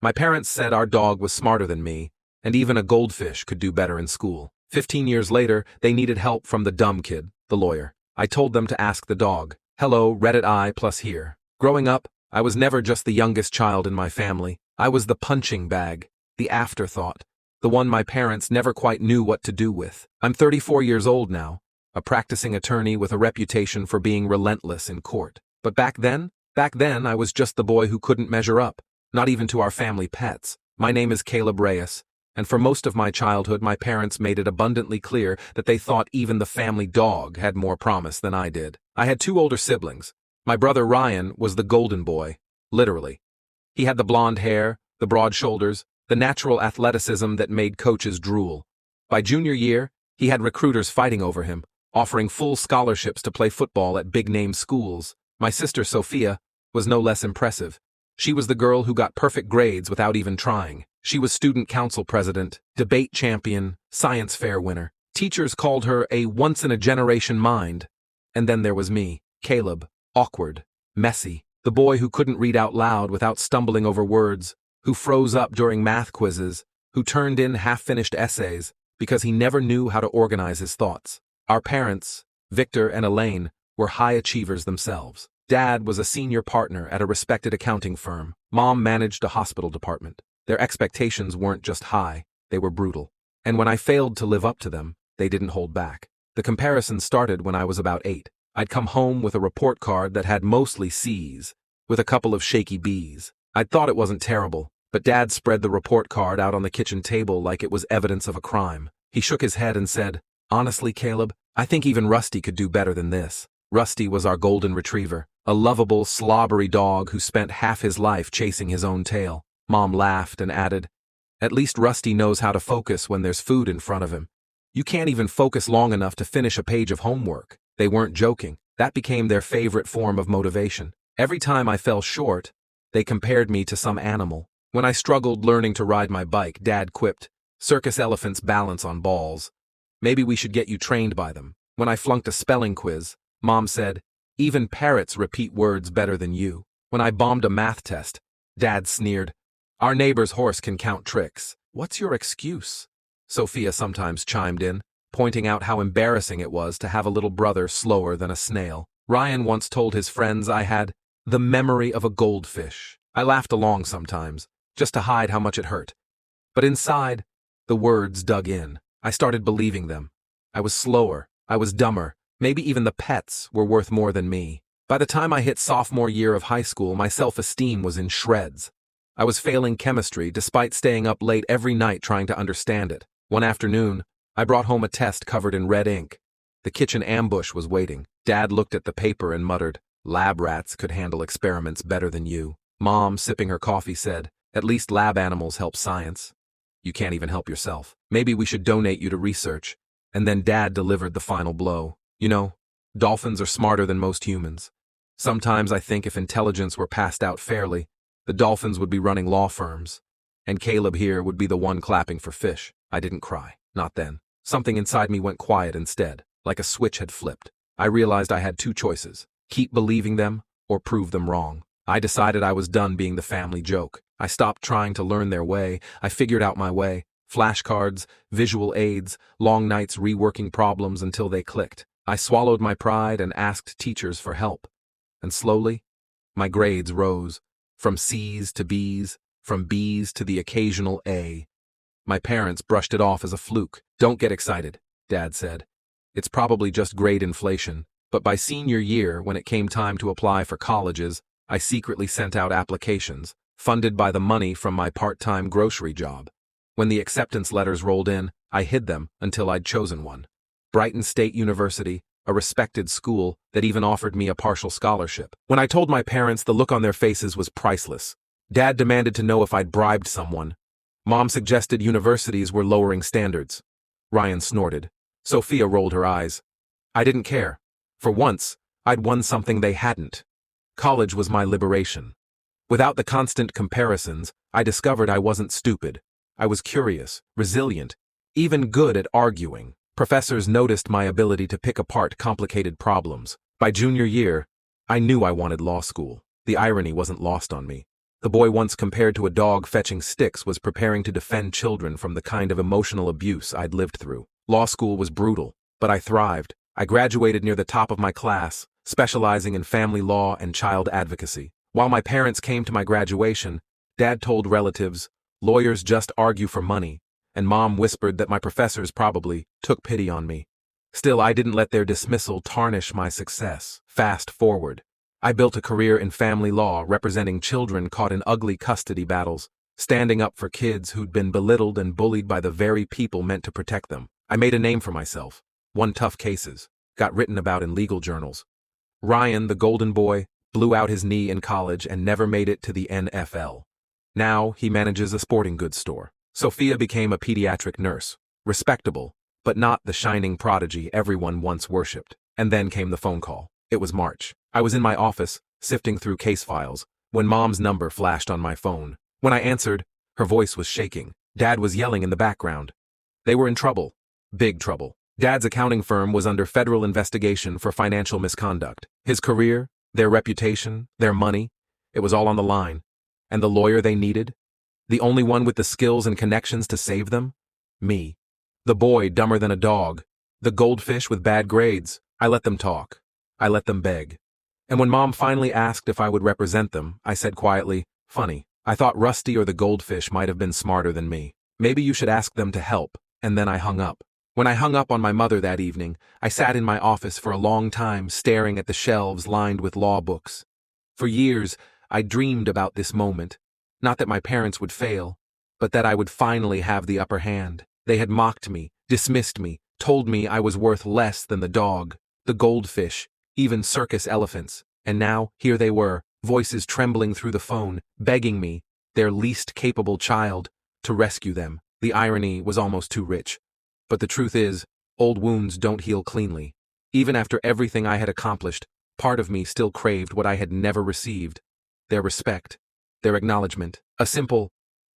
My parents said our dog was smarter than me, and even a goldfish could do better in school. 15 years later, they needed help from the dumb kid, the lawyer. I told them to ask the dog. Hello, Reddit I plus here. Growing up, I was never just the youngest child in my family. I was the punching bag, the afterthought, the one my parents never quite knew what to do with. I'm 34 years old now, a practicing attorney with a reputation for being relentless in court. But back then I was just the boy who couldn't measure up, not even to our family pets. My name is Caleb Reyes, and for most of my childhood my parents made it abundantly clear that they thought even the family dog had more promise than I did. I had 2 older siblings. My brother Ryan was the golden boy, literally. He had the blonde hair, the broad shoulders, the natural athleticism that made coaches drool. By junior year, he had recruiters fighting over him, offering full scholarships to play football at big-name schools. My sister Sophia was no less impressive. She was the girl who got perfect grades without even trying. She was student council president, debate champion, science fair winner. Teachers called her a once-in-a-generation mind. And then there was me, Caleb, awkward, messy, the boy who couldn't read out loud without stumbling over words, who froze up during math quizzes, who turned in half-finished essays because he never knew how to organize his thoughts. Our parents, Victor and Elaine, were high achievers themselves. Dad was a senior partner at a respected accounting firm. Mom managed a hospital department. Their expectations weren't just high, they were brutal. And when I failed to live up to them, they didn't hold back. The comparison started when I was about 8. I'd come home with a report card that had mostly C's, with a couple of shaky B's. I'd thought it wasn't terrible, but Dad spread the report card out on the kitchen table like it was evidence of a crime. He shook his head and said, "Honestly, Caleb, I think even Rusty could do better than this." Rusty was our golden retriever, a lovable, slobbery dog who spent half his life chasing his own tail. Mom laughed and added, "At least Rusty knows how to focus when there's food in front of him. You can't even focus long enough to finish a page of homework." They weren't joking. That became their favorite form of motivation. Every time I fell short, they compared me to some animal. When I struggled learning to ride my bike, Dad quipped, "Circus elephants balance on balls. Maybe we should get you trained by them." When I flunked a spelling quiz, Mom said, "Even parrots repeat words better than you." When I bombed a math test, Dad sneered, "Our neighbor's horse can count tricks. What's your excuse?" Sophia sometimes chimed in, pointing out how embarrassing it was to have a little brother slower than a snail. Ryan once told his friends I had the memory of a goldfish. I laughed along sometimes, just to hide how much it hurt. But inside, the words dug in. I started believing them. I was slower, I was dumber, maybe even the pets were worth more than me. By the time I hit sophomore year of high school, my self-esteem was in shreds. I was failing chemistry despite staying up late every night trying to understand it. One afternoon, I brought home a test covered in red ink. The kitchen ambush was waiting. Dad looked at the paper and muttered, "Lab rats could handle experiments better than you." Mom, sipping her coffee, said, "At least lab animals help science. You can't even help yourself. Maybe we should donate you to research." And then Dad delivered the final blow. "You know, dolphins are smarter than most humans. Sometimes I think if intelligence were passed out fairly, the dolphins would be running law firms, and Caleb here would be the one clapping for fish." I didn't cry. Not then. Something inside me went quiet instead, like a switch had flipped. I realized I had 2 choices: keep believing them or prove them wrong. I decided I was done being the family joke. I stopped trying to learn their way. I figured out my way. Flashcards, visual aids, long nights reworking problems until they clicked. I swallowed my pride and asked teachers for help. And slowly, my grades rose, from C's to B's, from B's to the occasional A. My parents brushed it off as a fluke. "Don't get excited," Dad said. "It's probably just grade inflation." But by senior year, when it came time to apply for colleges, I secretly sent out applications, funded by the money from my part-time grocery job. When the acceptance letters rolled in, I hid them until I'd chosen one. Brighton State University, a respected school that even offered me a partial scholarship. When I told my parents, the look on their faces was priceless. Dad demanded to know if I'd bribed someone. Mom suggested universities were lowering standards. Ryan snorted. Sophia rolled her eyes. I didn't care. For once, I'd won something they hadn't. College was my liberation. Without the constant comparisons, I discovered I wasn't stupid. I was curious, resilient, even good at arguing. Professors noticed my ability to pick apart complicated problems. By junior year, I knew I wanted law school. The irony wasn't lost on me. The boy once compared to a dog fetching sticks was preparing to defend children from the kind of emotional abuse I'd lived through. Law school was brutal, but I thrived. I graduated near the top of my class, specializing in family law and child advocacy. While my parents came to my graduation, Dad told relatives, lawyers just argue for money, and Mom whispered that my professors probably took pity on me. Still, I didn't let their dismissal tarnish my success. Fast forward. I built a career in family law representing children caught in ugly custody battles, standing up for kids who'd been belittled and bullied by the very people meant to protect them. I made a name for myself, won tough cases, got written about in legal journals. Ryan, the golden boy, blew out his knee in college and never made it to the NFL. Now he manages a sporting goods store. Sophia became a pediatric nurse, respectable, but not the shining prodigy everyone once worshipped. And then came the phone call. It was March. I was in my office, sifting through case files, when Mom's number flashed on my phone. When I answered, her voice was shaking. Dad was yelling in the background. They were in trouble. Big trouble. Dad's accounting firm was under federal investigation for financial misconduct. His career, their reputation, their money, it was all on the line. And the lawyer they needed? The only one with the skills and connections to save them? Me. The boy dumber than a dog. The goldfish with bad grades. I let them talk. I let them beg. And when Mom finally asked if I would represent them, I said quietly, funny, I thought Rusty or the goldfish might have been smarter than me. Maybe you should ask them to help. And then I hung up. When I hung up on my mother that evening, I sat in my office for a long time staring at the shelves lined with law books. For years, I dreamed about this moment. Not that my parents would fail, but that I would finally have the upper hand. They had mocked me, dismissed me, told me I was worth less than the dog, the goldfish, even circus elephants. And now, here they were, voices trembling through the phone, begging me, their least capable child, to rescue them. The irony was almost too rich. But the truth is, old wounds don't heal cleanly. Even after everything I had accomplished, part of me still craved what I had never received. Their respect, their acknowledgement, a simple,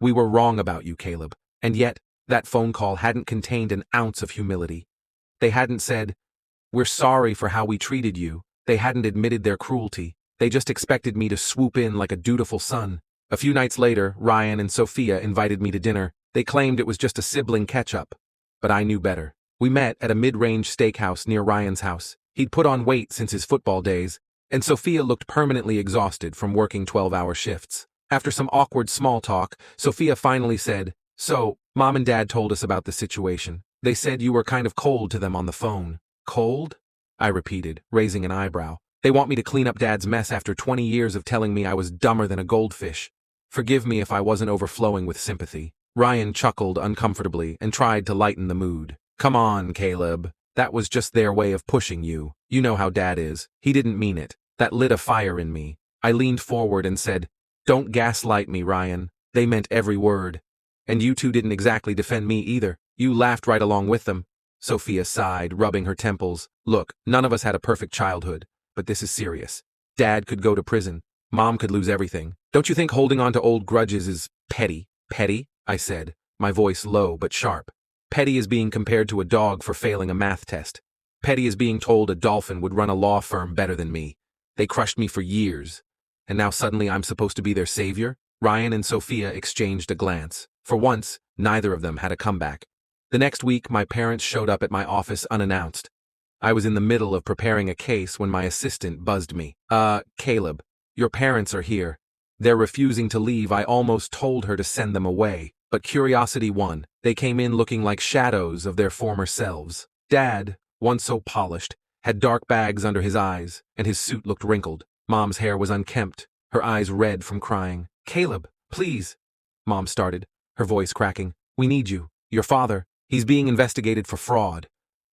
we were wrong about you, Caleb. And yet, that phone call hadn't contained an ounce of humility. They hadn't said, we're sorry for how we treated you. They hadn't admitted their cruelty. They just expected me to swoop in like a dutiful son. A few nights later, Ryan and Sophia invited me to dinner. They claimed it was just a sibling catch-up. But I knew better. We met at a mid-range steakhouse near Ryan's house. He'd put on weight since his football days, and Sophia looked permanently exhausted from working 12-hour shifts. After some awkward small talk, Sophia finally said, so, Mom and Dad told us about the situation. They said you were kind of cold to them on the phone. Cold? I repeated, raising an eyebrow. They want me to clean up Dad's mess after 20 years of telling me I was dumber than a goldfish. Forgive me if I wasn't overflowing with sympathy. Ryan chuckled uncomfortably and tried to lighten the mood. Come on, Caleb. That was just their way of pushing you. You know how Dad is. He didn't mean it. That lit a fire in me. I leaned forward and said, don't gaslight me, Ryan. They meant every word. And you two didn't exactly defend me either. You laughed right along with them. Sophia sighed, rubbing her temples. Look, none of us had a perfect childhood, but this is serious. Dad could go to prison. Mom could lose everything. Don't you think holding on to old grudges is petty? Petty? I said, my voice low but sharp. Petty is being compared to a dog for failing a math test. Petty is being told a dolphin would run a law firm better than me. They crushed me for years. And now suddenly I'm supposed to be their savior? Ryan and Sophia exchanged a glance. For once, neither of them had a comeback. The next week, my parents showed up at my office unannounced. I was in the middle of preparing a case when my assistant buzzed me. Caleb, your parents are here. They're refusing to leave. I almost told her to send them away, but curiosity won. They came in looking like shadows of their former selves. Dad, once so polished, had dark bags under his eyes, and his suit looked wrinkled. Mom's hair was unkempt, her eyes red from crying. Caleb, please, Mom started, her voice cracking. We need you. Your father, he's being investigated for fraud.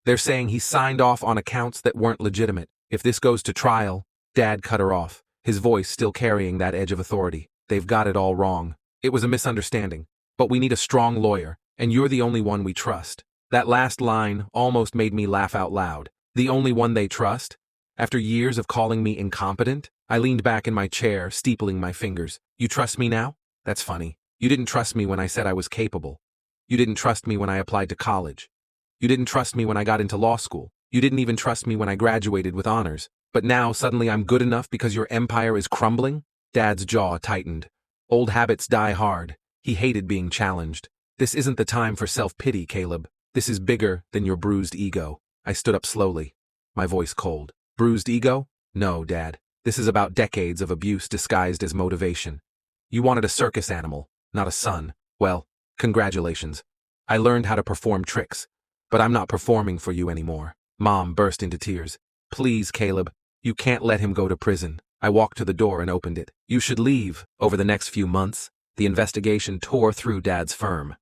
They're saying he signed off on accounts that weren't legitimate. If this goes to trial, Dad cut her off, his voice still carrying that edge of authority. They've got it all wrong. It was a misunderstanding. But we need a strong lawyer, and you're the only one we trust. That last line almost made me laugh out loud. The only one they trust? After years of calling me incompetent? I leaned back in my chair, steepling my fingers. You trust me now? That's funny. You didn't trust me when I said I was capable. You didn't trust me when I applied to college. You didn't trust me when I got into law school. You didn't even trust me when I graduated with honors. But now, suddenly I'm good enough because your empire is crumbling? Dad's jaw tightened. Old habits die hard. He hated being challenged. This isn't the time for self-pity, Caleb. This is bigger than your bruised ego. I stood up slowly, my voice cold. Bruised ego? No, Dad. This is about decades of abuse disguised as motivation. You wanted a circus animal, not a son. Well, congratulations. I learned how to perform tricks, but I'm not performing for you anymore. Mom burst into tears. Please, Caleb, you can't let him go to prison. I walked to the door and opened it. You should leave. Over the next few months, the investigation tore through Dad's firm.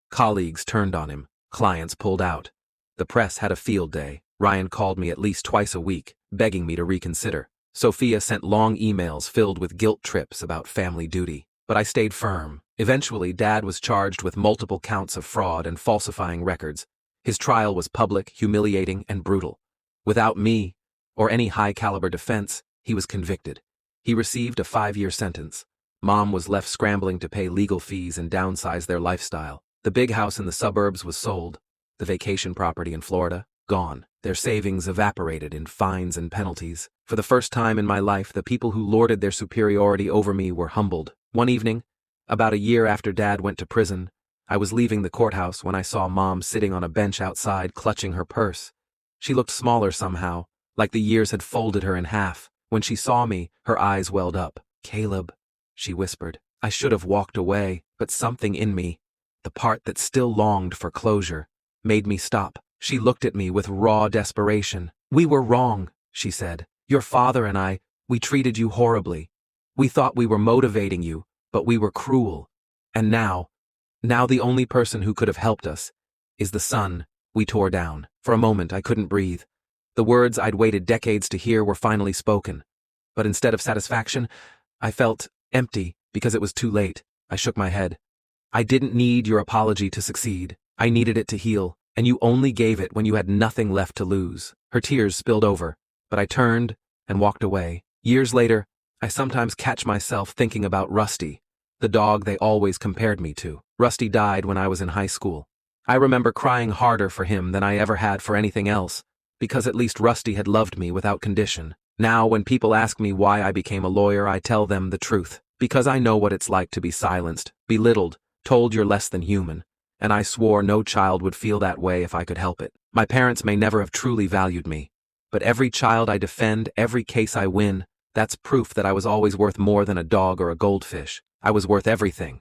Colleagues turned on him. Clients pulled out. The press had a field day. Ryan called me at least twice a week, begging me to reconsider. Sophia sent long emails filled with guilt trips about family duty. But I stayed firm. Eventually, Dad was charged with multiple counts of fraud and falsifying records. His trial was public, humiliating, and brutal. Without me, or any high-caliber defense, he was convicted. He received a 5-year sentence. Mom was left scrambling to pay legal fees and downsize their lifestyle. The big house in the suburbs was sold. The vacation property in Florida, gone. Their savings evaporated in fines and penalties. For the first time in my life, the people who lorded their superiority over me were humbled. One evening, about a year after Dad went to prison, I was leaving the courthouse when I saw Mom sitting on a bench outside clutching her purse. She looked smaller somehow, like the years had folded her in half. When she saw me, her eyes welled up. Caleb, she whispered. I should have walked away, but something in me, the part that still longed for closure, made me stop. She looked at me with raw desperation. We were wrong, she said. Your father and I, we treated you horribly. We thought we were motivating you, but we were cruel. And now the only person who could have helped us is the son we tore down. For a moment, I couldn't breathe. The words I'd waited decades to hear were finally spoken. But instead of satisfaction, I felt empty because it was too late. I shook my head. I didn't need your apology to succeed. I needed it to heal, and you only gave it when you had nothing left to lose. Her tears spilled over, but I turned and walked away. Years later, I sometimes catch myself thinking about Rusty, the dog they always compared me to. Rusty died when I was in high school. I remember crying harder for him than I ever had for anything else, because at least Rusty had loved me without condition. Now, when people ask me why I became a lawyer, I tell them the truth. Because I know what it's like to be silenced, belittled, told you're less than human. And I swore no child would feel that way if I could help it. My parents may never have truly valued me, but every child I defend, every case I win, that's proof that I was always worth more than a dog or a goldfish. I was worth everything.